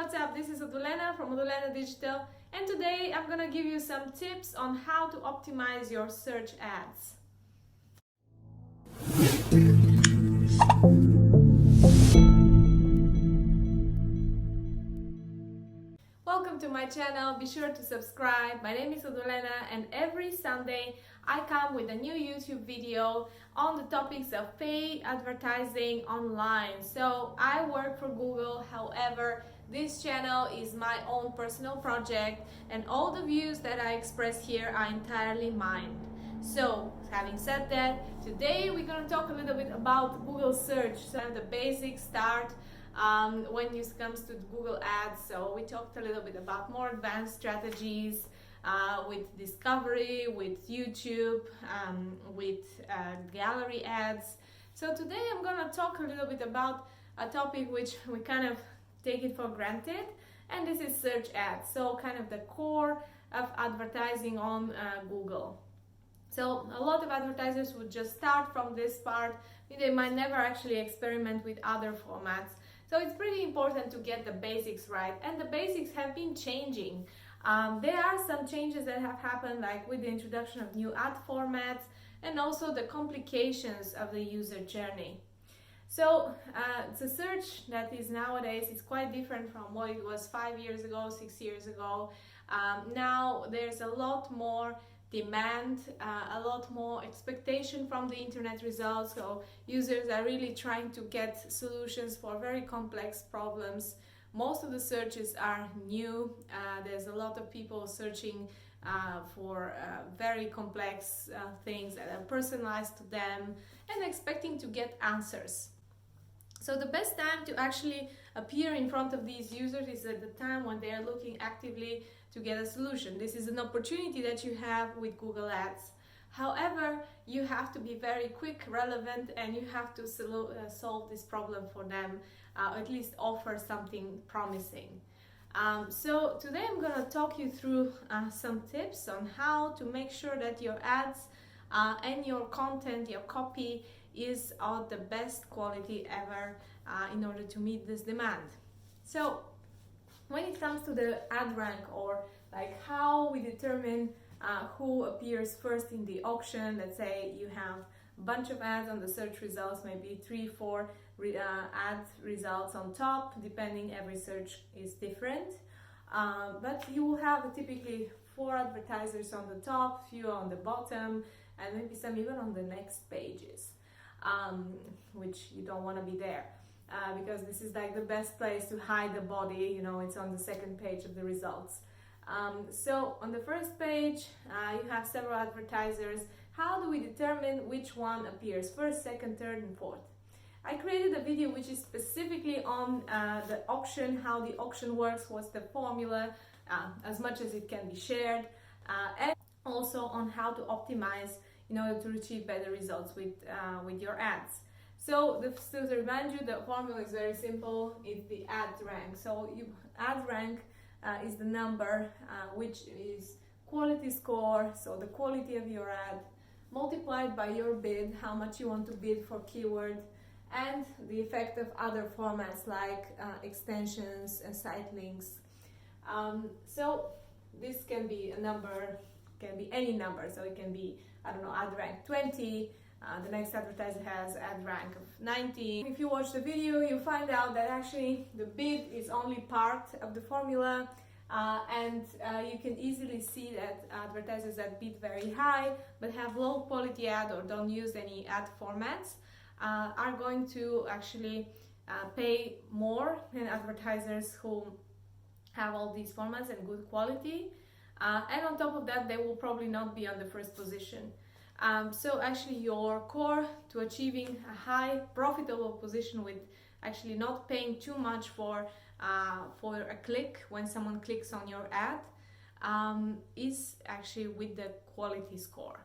what's up? This is Adulena from Adulena Digital, and today I'm gonna give you some tips on how to optimize your search ads. Welcome to my channel. Be sure to subscribe. My name is Adulena, and every Sunday I come with a new YouTube video on the topics of paid advertising online. So I work for Google, however, this channel is my own personal project, and all the views that I express here are entirely mine. So, having said that, today we're going to talk a little bit about Google search, so the basic start when it comes to Google Ads. So we talked a little bit about more advanced strategies with discovery, with YouTube, with gallery ads. So today I'm going to talk a little bit about a topic which we kind of take it for granted, and this is search ads. So kind of the core of advertising on Google. So a lot of advertisers would just start from this part. They might never actually experiment with other formats. So it's pretty important to get the basics right, and the basics have been changing. There are some changes that have happened, like with the introduction of new ad formats and also the complications of the user journey. So the search that is nowadays is quite different from what it was 5 years ago, 6 years ago. Now there's a lot more demand, a lot more expectation from the internet results. So users are really trying to get solutions for very complex problems. Most of the searches are new. There's a lot of people searching for very complex things that are personalized to them and expecting to get answers. So the best time to actually appear in front of these users is at the time when they are looking actively to get a solution. This is an opportunity that you have with Google Ads. However, you have to be very quick, relevant, and you have to solve this problem for them, at least offer something promising. So today I'm going to talk you through some tips on how to make sure that your ads and your content, your copy is of the best quality ever in order to meet this demand. So when it comes to the ad rank, or like how we determine who appears first in the auction, let's say you have a bunch of ads on the search results, maybe 3-4 ad results on top, depending, every search is different. But you will have typically 4 advertisers on the top, few on the bottom, and maybe some even on the next pages, which you don't want to be there. Because this is like the best place to hide the body, it's on the second page of the results. So on the first page, you have several advertisers. How do we determine which one appears first, second, third, and fourth? I created a video which is specifically on the auction, how the auction works, what's the formula, as much as it can be shared, and also on how to optimize in order to achieve better results with your ads. So to remind you, the formula is very simple. It's the ad rank. So ad rank is the number which is quality score, so the quality of your ad, multiplied by your bid, how much you want to bid for keyword, and the effect of other formats like extensions and site links. So this can be a number, can be any number. So it can be, ad rank 20. The next advertiser has ad rank of 90. If you watch the video, you find out that actually the bid is only part of the formula, and you can easily see that advertisers that bid very high but have low quality ad or don't use any ad formats are going to actually pay more than advertisers who have all these formats and good quality, and on top of that they will probably not be on the first position. So actually your core to achieving a high profitable position with actually not paying too much for a click when someone clicks on your ad is actually with the quality score.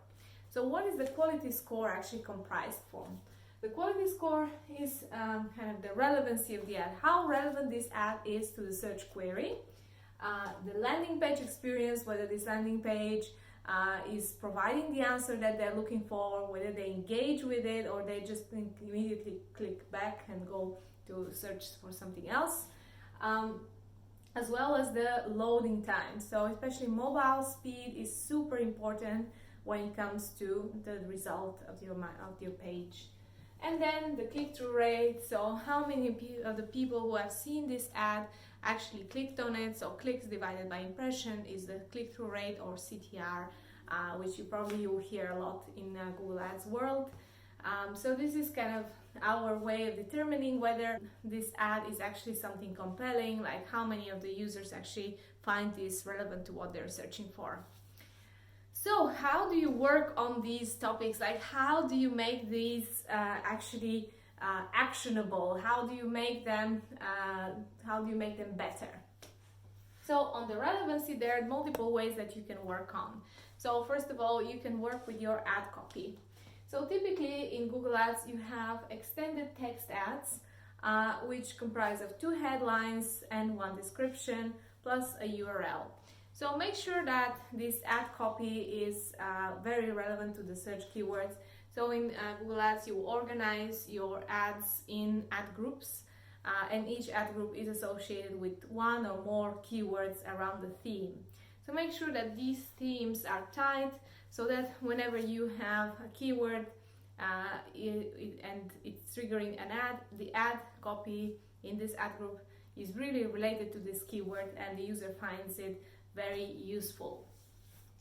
So what is the quality score actually comprised from? The quality score is kind of the relevancy of the ad, how relevant this ad is to the search query, the landing page experience, whether this landing page is providing the answer that they're looking for, whether they engage with it or they just immediately click back and go to search for something else. as well as the loading time. So especially mobile speed is super important when it comes to the result of your page. And then the click-through rate, so how many of the people who have seen this ad actually clicked on it. So clicks divided by impression is the click-through rate, or CTR, which you probably will hear a lot in Google Ads world. So this is kind of our way of determining whether this ad is actually something compelling, like how many of the users actually find this relevant to what they're searching for. So how do you work on these topics? Like, how do you make these actually actionable? How do you make them better? So on the relevancy, there are multiple ways that you can work on. So first of all, you can work with your ad copy. So typically in Google Ads, you have extended text ads, which comprise of 2 headlines and 1 description plus a URL. So make sure that this ad copy is very relevant to the search keywords. So in Google Ads, you organize your ads in ad groups, and each ad group is associated with 1 or more keywords around the theme. So make sure that these themes are tight, so that whenever you have a keyword and it's triggering an ad, the ad copy in this ad group is really related to this keyword and the user finds it very useful.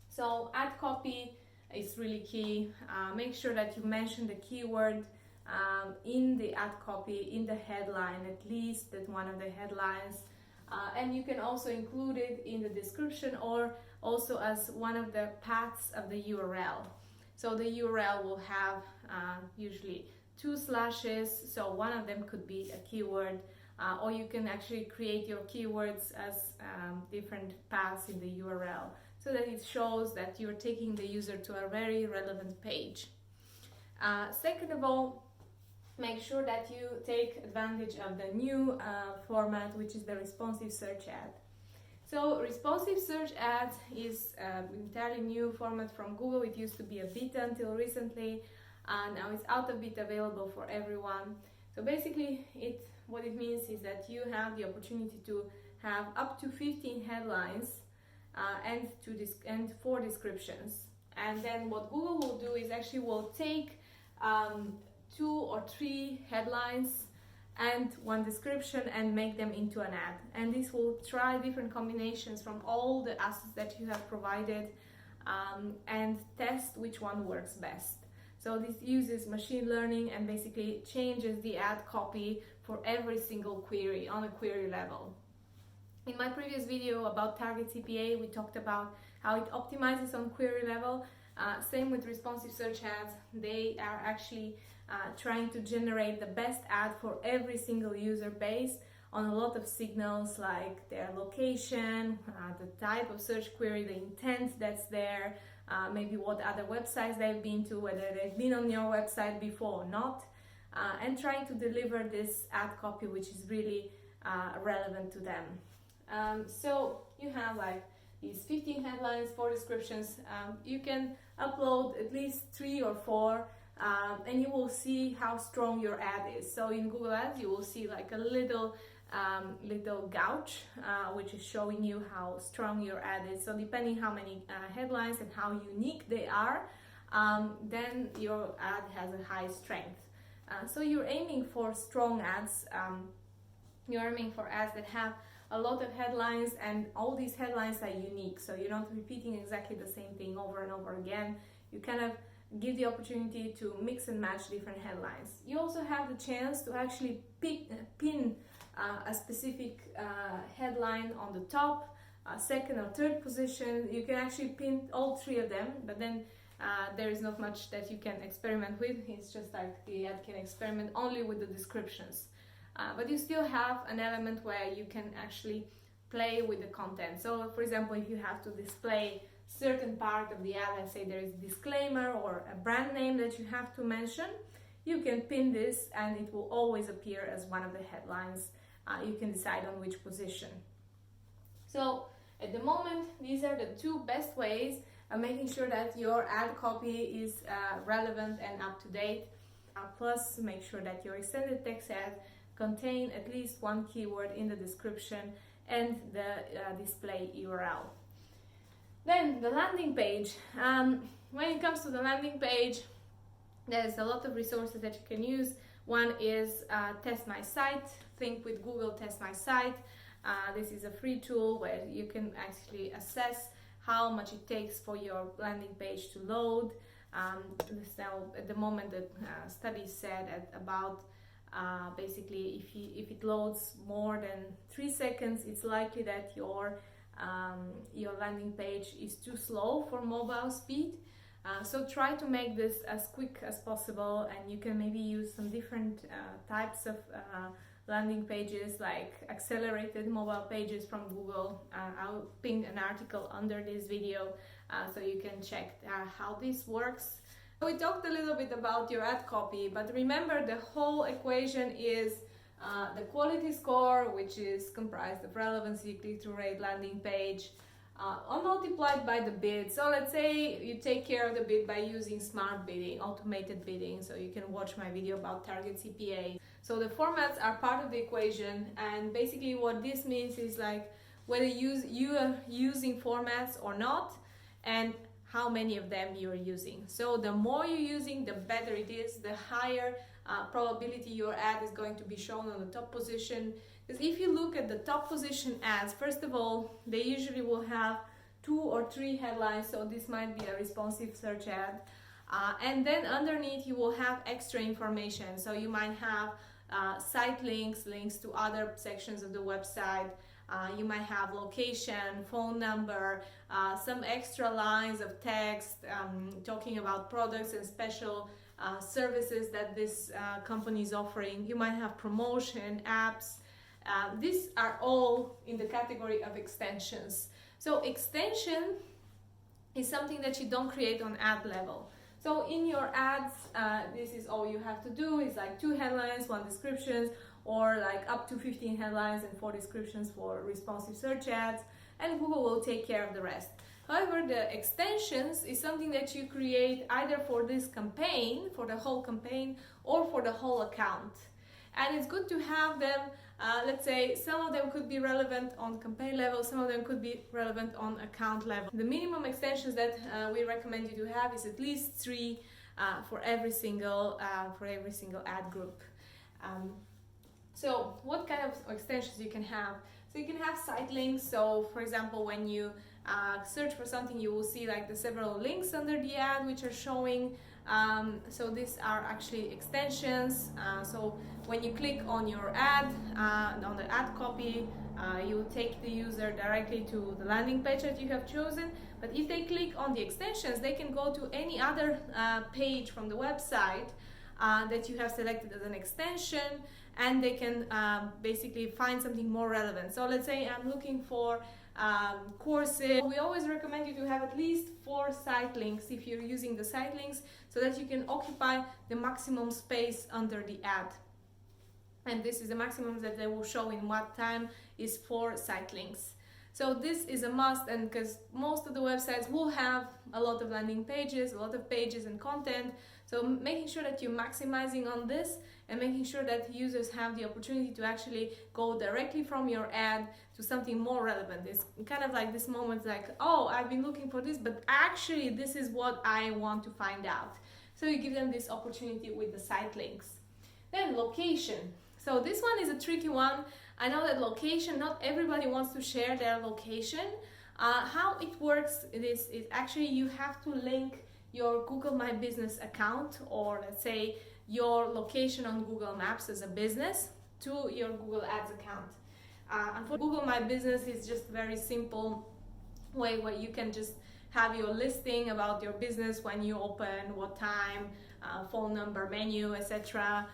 So ad copy is really key. Make sure that you mention the keyword in the ad copy, in the headline, at least at one of the headlines. And you can also include it in the description, or also as one of the paths of the URL. So the URL will have usually 2 slashes, so one of them could be a keyword, or you can actually create your keywords as different paths in the URL, so that it shows that you're taking the user to a very relevant page. Second of all, make sure that you take advantage of the new format, which is the responsive search ad. So responsive search ads is an entirely new format from Google. It used to be a beta until recently, now it's out of beta, available for everyone. So basically what it means is that you have the opportunity to have up to 15 headlines and 4 descriptions. And then what Google will do is actually will take 2 or 3 headlines and 1 description and make them into an ad. And this will try different combinations from all the assets that you have provided and test which one works best. So this uses machine learning and basically changes the ad copy for every single query on a query level. In my previous video about target CPA, we talked about how it optimizes on query level. Same with responsive search ads. They are actually trying to generate the best ad for every single user based on a lot of signals, like their location, the type of search query, the intent that's there, maybe what other websites they've been to, whether they've been on your website before or not, and trying to deliver this ad copy which is really relevant to them. So you have like these 15 headlines, 4 descriptions. You can upload at least 3 or 4, and you will see how strong your ad is. So in Google Ads, you will see like a little gouge, which is showing you how strong your ad is. So depending how many headlines and how unique they are, then your ad has a high strength. So you're aiming for strong ads. You're aiming for ads that have a lot of headlines, and all these headlines are unique, so you're not repeating exactly the same thing over and over again. You kind of give the opportunity to mix and match different headlines. You also have the chance to actually pin a specific headline on the top, second or third position. You can actually pin all 3 of them, but then there is not much that you can experiment with. It's just like the ad can experiment only with the descriptions. But you still have an element where you can actually play with the content. So for example, if you have to display certain part of the ad, let's say there is a disclaimer or a brand name that you have to mention, you can pin this and it will always appear as one of the headlines. You can decide on which position. So at the moment, these are the 2 best ways of making sure that your ad copy is relevant and up to date. Plus, make sure that your extended text ad contain at least 1 keyword in the description and the display URL. Then the landing page. When it comes to the landing page, there's a lot of resources that you can use. One is Test My Site. Think with Google Test My Site. This is a free tool where you can actually assess how much it takes for your landing page to load. Now, at the moment, the study said at about basically if it loads more than 3 seconds, it's likely that your landing page is too slow for mobile speed. So try to make this as quick as possible, and you can maybe use some different types of landing pages, like accelerated mobile pages from Google. I'll pin an article under this video so you can check how this works. We talked a little bit about your ad copy, but remember the whole equation is the quality score, which is comprised of relevancy, click-through rate, landing page, multiplied by the bid. So let's say you take care of the bid by using smart bidding, automated bidding. So you can watch my video about target CPA. So the formats are part of the equation, and basically what this means is like whether you are using formats or not, and how many of them you're using. So the more you're using, the better it is, the higher probability your ad is going to be shown on the top position. Because if you look at the top position ads, first of all, they usually will have 2 or 3 headlines, so this might be a responsive search ad. And then underneath you will have extra information. So you might have site links, links to other sections of the website. You might have location, phone number, some extra lines of text talking about products and special services that this company is offering. You might have promotion, apps. These are all in the category of extensions. So extension is something that you don't create on ad level. So in your ads, this is all you have to do is like 2 headlines, 1 description, or like up to 15 headlines and 4 descriptions for responsive search ads, and Google will take care of the rest. However, the extensions is something that you create either for this campaign, for the whole campaign, or for the whole account. And it's good to have them, let's say some of them could be relevant on campaign level, some of them could be relevant on account level. The minimum extensions that we recommend you to have is at least 3 for every single ad group. So what kind of extensions you can have? So you can have site links. So for example, when you search for something, you will see like the several links under the ad which are showing. So these are actually extensions. So when you click on your ad, on the ad copy, you will take the user directly to the landing page that you have chosen. But if they click on the extensions, they can go to any other page from the website that you have selected as an extension, and they can basically find something more relevant. So let's say I'm looking for courses. We always recommend you to have at least 4 site links if you're using the site links, so that you can occupy the maximum space under the ad. And this is the maximum that they will show in what time is 4 site links. So this is a must, and because most of the websites will have a lot of landing pages, a lot of pages and content. So making sure that you're maximizing on this and making sure that users have the opportunity to actually go directly from your ad to something more relevant. It's kind of like this moment like, oh, I've been looking for this, but actually this is what I want to find out. So you give them this opportunity with the site links. Then location. So this one is a tricky one. I know that location, not everybody wants to share their location. How it works is actually you have to link your Google My Business account, or let's say your location on Google Maps as a business, to your Google Ads account. And for Google My Business, it's just a very simple way where you can just have your listing about your business, when you open, what time, phone number, menu, etc.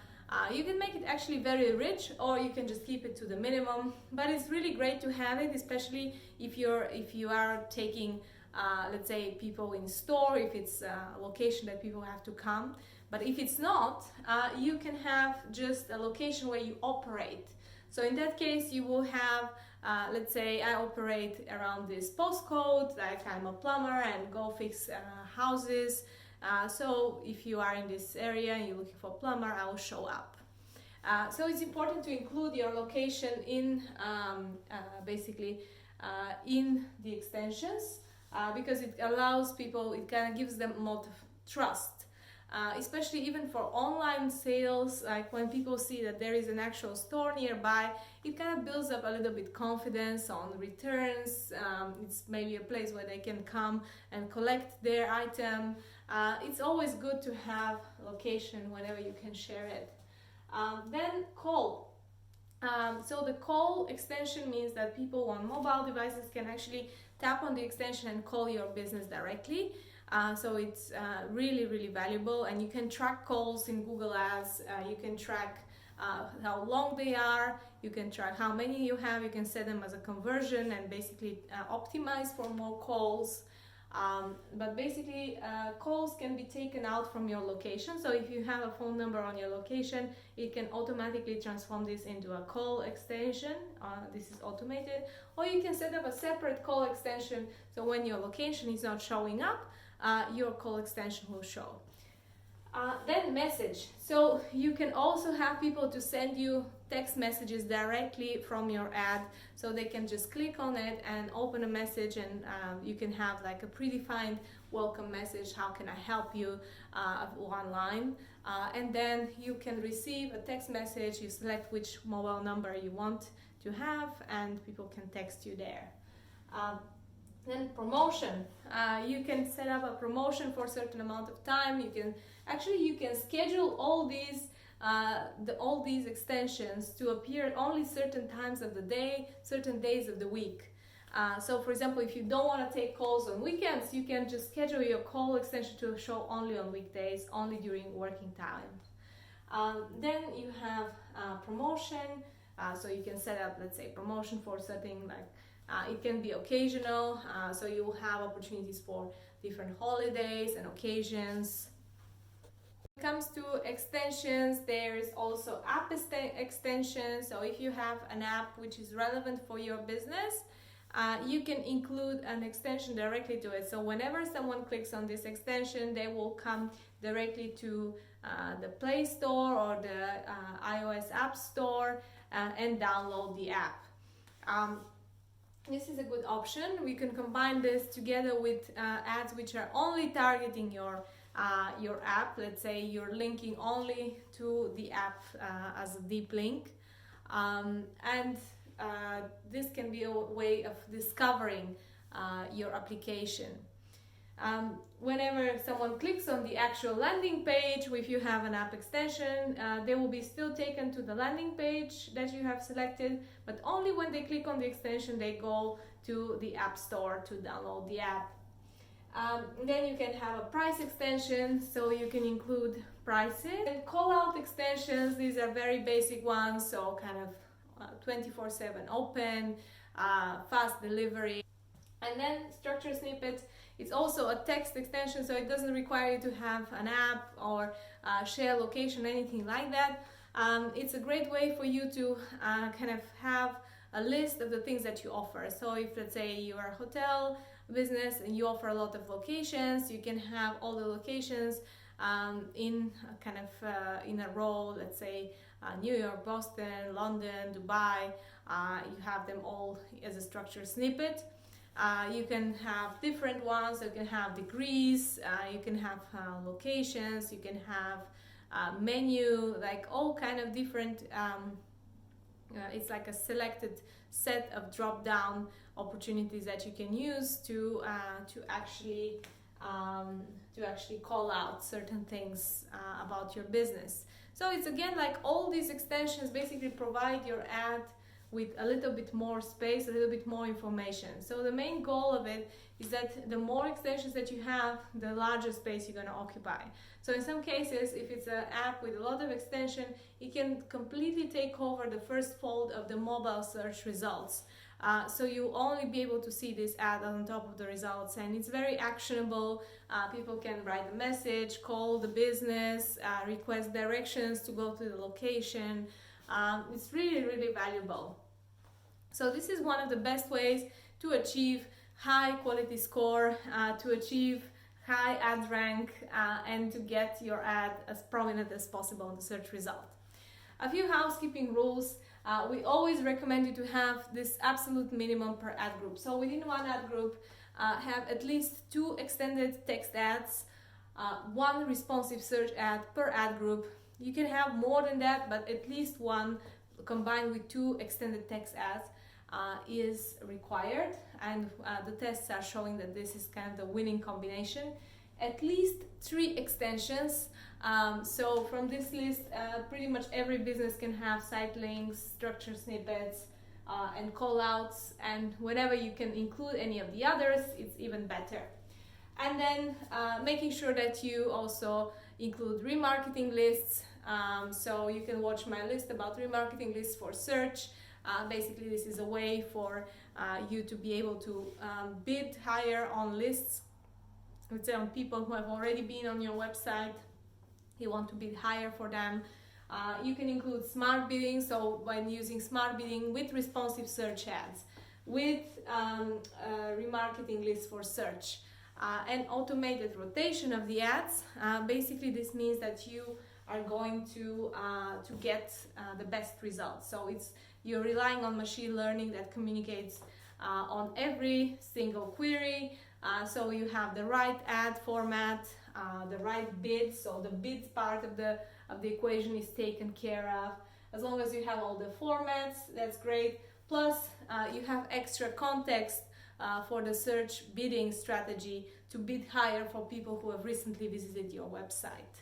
You can make it actually very rich, or you can just keep it to the minimum, but it's really great to have it, especially if you are taking let's say people in store, if it's a location that people have to come. But if it's not, you can have just a location where you operate. So in that case, you will have, let's say I operate around this postcode, like I'm a plumber and go fix houses. So if you are in this area and you're looking for a plumber, I will show up. So it's important to include your location in basically in the extensions because it allows people, it kind of gives them a lot of trust. Especially even for online sales, like when people see that there is an actual store nearby, it kind of builds up a little bit confidence on returns. It's maybe a place where they can come and collect their item. It's always good to have location whenever you can share it. Then call. So the call extension means that people on mobile devices can actually tap on the extension and call your business directly. So it's really valuable, and you can track calls in Google Ads. You can track how long they are, you can track how many you have, you can set them as a conversion and basically optimize for more calls. But basically calls can be taken out from your location. So if you have a phone number on your location, it can automatically transform this into a call extension. This is automated. Or you can set up a separate call extension, so when your location is not showing up, your call extension will show. Then message. So you can also have people to send you text messages directly from your ad, so they can just click on it and open a message, and you can have like a predefined welcome message, how can I help you, one line, and then you can receive a text message. You select which mobile number you want to have and people can text you there. Then promotion. You can set up a promotion for a certain amount of time. You can schedule all these extensions to appear only certain times of the day, certain days of the week. So for example, if you don't want to take calls on weekends, you can just schedule your call extension to show only on weekdays, only during working time. Then you have promotion. So you can set up, let's say, promotion for something like it can be occasional, so you will have opportunities for different holidays and occasions. When it comes to extensions, there is also app extensions. So if you have an app which is relevant for your business, you can include an extension directly to it. So whenever someone clicks on this extension, they will come directly to the Play Store or the iOS App Store and download the app. This is a good option. We can combine this together with ads which are only targeting your app. Let's say you're linking only to the app as a deep link, and this can be a way of discovering your application. Whenever someone clicks on the actual landing page, if you have an app extension, they will be still taken to the landing page that you have selected, but only when they click on the extension, they go to the App Store to download the app. Then you can have a price extension, so you can include prices. And call out extensions, these are very basic ones, so kind of 24/7 open, fast delivery. And then structure snippet. It's also a text extension, so it doesn't require you to have an app or share location, anything like that. It's a great way for you to kind of have a list of the things that you offer. So if, let's say, you are a hotel business and you offer a lot of locations, you can have all the locations in kind of in a row. Let's say New York, Boston, London, Dubai. You have them all as a structured snippet. You can have different ones. You can have degrees, you can have locations, you can have menu, like all kind of different, it's like a selected set of drop-down opportunities that you can use to actually call out certain things about your business. So it's again like all these extensions basically provide your ad with a little bit more space, a little bit more information. So the main goal of it is that the more extensions that you have, the larger space you're going to occupy. So in some cases, if it's an app with a lot of extension, it can completely take over the first fold of the mobile search results. So you'll only be able to see this ad on top of the results, and it's very actionable. People can write a message, call the business, request directions to go to the location. It's really valuable. So this is one of the best ways to achieve high quality score, to achieve high ad rank, and to get your ad as prominent as possible in the search result. A few housekeeping rules. We always recommend you to have this absolute minimum per ad group. So within one ad group, have at least 2 extended text ads, 1 responsive search ad per ad group. You can have more than that, but at least 1 combined with 2 extended text ads is required, and the tests are showing that this is kind of the winning combination. At least 3 extensions. So from this list, pretty much every business can have site links, structure snippets, and callouts, and whenever you can include any of the others, it's even better. And then making sure that you also include remarketing lists. So you can watch my list about remarketing lists for search. Basically, this is a way for you to be able to bid higher on lists. Let's say on people who have already been on your website, you want to bid higher for them. You can include smart bidding, so when using smart bidding with responsive search ads, with remarketing lists for search, and automated rotation of the ads. Basically, this means that you are going to get the best results. So you're relying on machine learning that communicates on every single query. So you have the right ad format, the right bid, so the bids part of the equation is taken care of. As long as you have all the formats, that's great. Plus you have extra context for the search bidding strategy to bid higher for people who have recently visited your website.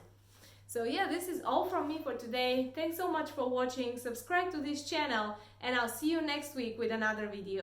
So yeah, this is all from me for today. Thanks so much for watching. Subscribe to this channel, and I'll see you next week with another video.